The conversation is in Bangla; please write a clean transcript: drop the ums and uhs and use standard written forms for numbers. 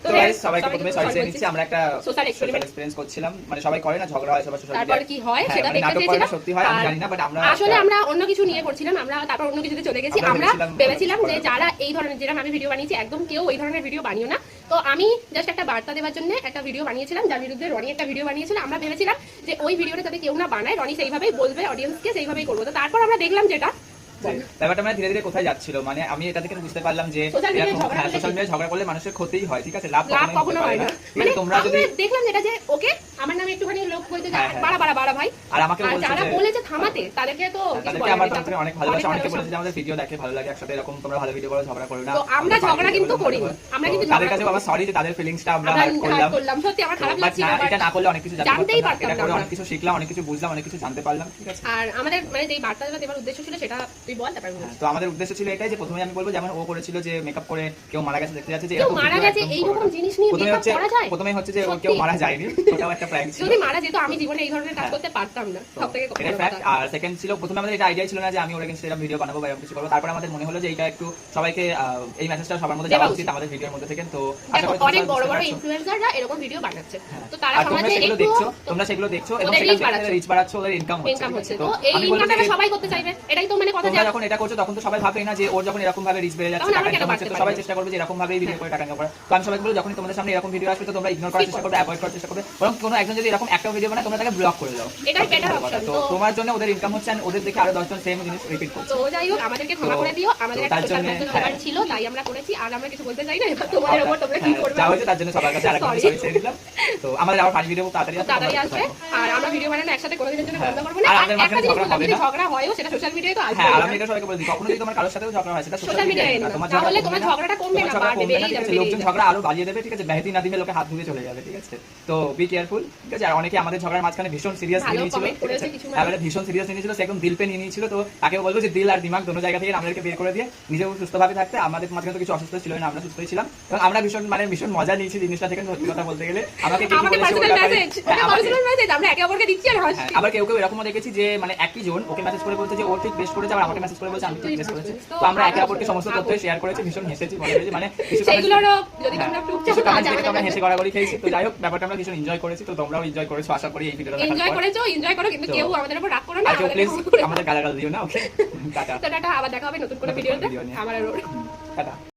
তো গাইস সবাইকে প্রথমে সরি চেয়ে নিচ্ছি, আমরা একটা সোশ্যাল এক্সপেরিয়েন্স করছিলাম, মানে সবাই করে না ঝগড়া হয় সবার সোশ্যাল মিডিয়ায়, তারপর কি হয় সেটা দেখতে চেয়েছিলাম। সত্যি হয় আমি জানি না, বাট আমরা আসলে আমরা অন্য কিছু নিয়ে করছিলাম, আমরা তারপর অন্য কিছুতে চলে গেছি। আমরা ভেবেছিলাম যে যারা এই ধরনের, যেরকম আমি ভিডিও বানিয়েছি, একদম কেউ ওই ধরনের ভিডিও বানিও না। তো আমি জাস্ট একটা বার্তা দেওয়ার জন্য একটা ভিডিও বানিয়েছিলাম, যার বিরুদ্ধে রনি একটা ভিডিও বানিয়েছিল। আমরা ভেবেছিলাম যে ওই ভিডিওটা যাতে কেউ না বানায়, রনি সেইভাবেই বলবে, অডিয়েন্সকে সেইভাবেই করবো। তো তারপর আমরা দেখলাম যেটা ব্যাপারটা মানে ধীরে ধীরে কোথায় যাচ্ছিল, মানে আমি এটা থেকে বুঝতে পারলাম যে সোশ্যাল মিডিয়ায় ঝগড়া করলে মানুষের ক্ষতিই হয়, ঠিক আছে, লাভ কখনো হয় না। মানে তোমরা যদি দেখলাম যেটা যে ওকে আমার নামে একটুখানি লোক বলতে যায় বাড়া ভাই, আর আমাকে যারা বলেছে থামাতে তাদেরকে তো তাদেরকে আমার তরফ থেকে অনেক ভালোবাসা, অনেকে বলেছে যে আমাদের ভিডিও দেখে ভালো লাগে, একসাথে এরকম তোমরা ভালো ভিডিও করো, ঝগড়া করো না। তো আমরা ঝগড়া কিন্তু করি, আমরা কিন্তু তাদের কাছে আমার সরি যে তাদের ফিলিংসটা আমরা হার্ট করলাম। সত্যি আমার খারাপ লাগছে, এটা না করলে অনেক কিছু জানতেই পারতাম না, অনেক কিছু শিখলাম, অনেক কিছু বুঝলাম, অনেক কিছু জানতে পারলাম, ঠিক আছে। আর আমাদের মানে যেই বার্তাটা দেওয়ার উদ্দেশ্য ছিল সেটা তুই বল তারপর। তো আমাদের উদ্দেশ্য ছিল এটাই যে প্রথমে আমি বলবো যেমন ও করেছিল যে মেকআপ করে কেউ মারা গেছে দেখতে যাচ্ছে, যে এরকম মারা গেছে এইরকম জিনিস নিয়ে মেকআপ করা যায়। প্রথমে হচ্ছে যে কেউ মারা যায়নি, ওটাও একটা প্র্যাঙ্ক ছিল। যদি মারা যেত আমি জীবনে এই ধরনের কাজ করতে পারতাম না, সবথেকে এটা ফ্যাক্ট। আর সেকেন্ড ছিল প্রথমে আমাদের এটা আইডিয়া ছিল না যে আমি ওর এগেইনস্ট এরকম ভিডিও বানাবো বা এরকম কিছু করব। তারপর আমাদের মনে হলো যে এটা একটু সবাইকে এই মেসেজটা সবার মধ্যে যাওয়া উচিত আমাদের ভিডিওর মধ্যে থেকে। তো আশা করি অনেক বড় বড় ইনফ্লুয়েন্সাররা এরকম ভিডিও বানাচ্ছে, তো তারা সমাজে তোমরা সেগুলো দেখছো এবং সেখানে রিচ বাড়াচ্ছ, ওদের ইনকাম হচ্ছে। তো এই ইনকামটা সবাই করতে চাইবে, এটাই তো মানে কথা। তোমরা যখন এটা করছো তখন তো সবাই ভাবে না যে ওর যখন এরকম ভাবে রিচ বেড়ে যাচ্ছে, টাকা ইনকাম হচ্ছে, তো সবাই চেষ্টা করবে যে এরকম ভাবেই ভিডিও করে টাকা ইনকাম করা। তো আমি সবাইকে বলবো যখন তোমাদের সামনে এরকম ভিডিও আসবে তো তোমরা ইগনোর করার চেষ্টা করবে, অ্যাভয়েড করার চেষ্টা করবে, বরং কোনো একজন যদি এরকম একটা ভিডিও বানায় তোমরা তাকে ব্লক করে দাও, এটাই বেটার অপশন। তো তোমার জন্য ওদের ইনকাম হচ্ছে আর ওদের দেখে আরো 10 জন সেম জিনিস রিপিট করছে। তো যাই হোক আমাদেরকে ক্ষমা করে দিও, আমাদের একটা সোশ্যাল মিডিয়া দরকার ছিল তাই আমরা করেছি, আর আমরা কিছু বলতে চাই না। এবার তোমাদের উপর তোমরা কি করবে যা হয়েছে তার জন্য সবার কাছে আরেকবার সরি চেয়ে দিলাম। তো আমাদের আবার ফার্স্ট ভিডিও তাড়াতাড়ি আসবে, আর আমরা ভিডিও বানানো একসাথে কোনোদিনের জন্য বন্ধ করব না। আর একটা জিনিস যদি ঝগড়া হয়ও সেটা সোশ্যাল মিডিয়ায় তো আসবে। হ্যাঁ, আর আমি এটা সবাইকে বলে দিই, কখনো যদি তোমার কারোর সাথেও ঝগড়া হয় সেটা সোশ্যাল মিডিয়ায় না, তাহলে তোমার ঝগড়াটা কমবে না, বাড়বে, বেড়েই যাবে, লোকজন ঝগড়া আরো বাড়িয়ে দেবে, ঠিক আছে, মেহেদি না দিলে লোকে হাত ধুয়ে চলে যাবে, ঠিক আছে। তো বি কেয়ারফুল, ঠিক আছে। আর অনেকে আমাদের ঝগড়ার মাঝখানে ভীষণ সিরিয়াস নিয়ে নিয়েছিল, এবারে ভীষণ সিরিয়াস নিয়ে নিয়েছিল, সে একদম দিল পে নিয়ে নিয়েছিল। তো তাকেও বলবো যে দিল আর দিমাগ দোনো জায়গা থেকে আমাদেরকে বের করে দিয়ে নিজেও সুস্থভাবে থাকতে, আমাদের মাঝখানে তো কিছু অসুস্থ ছিল না, আমরা সুস্থই ছিলাম এবং আমরা ভীষণ মজা নিয়েছি জিনিসটা থেকে। সত্যি কথা বলতে গেলে আমাকে কিছু বলেছে, আমরা একে অপরকে দিচ্ছি আর হাসছি। আবার কেউ কেউ এরকমও দেখেছি যে মানে একই জন ওকে মেসেজ করে বলতে যে ও ঠিক বেস্ট করেছে, আবার আমাকে মেসেজ করে বলছে আমি ঠিক বেস্ট করেছি। তো আমরা একে অপরকে সমস্ত তথ্য শেয়ার করেছি, ভীষণ হেসেছি, মনে হয়েছে মানে কিছু আমরা হেসে গড়াগড়ি খেয়েছি। তো যাই হোক ব্যাপারটা আমরা ভীষণ এনজয় করেছি, তো তোমরাও এনজয় করেছো আশা করি। এই ভিডিওটা এনজয় করো, কিন্তু কেউ আমাদের উপর রাগ করো না, প্লিজ আমাদের গালাগাল দিও না, ওকে। টাটা, আবার দেখা হবে নতুন কোনো ভিডিওতে। আমার টাটা।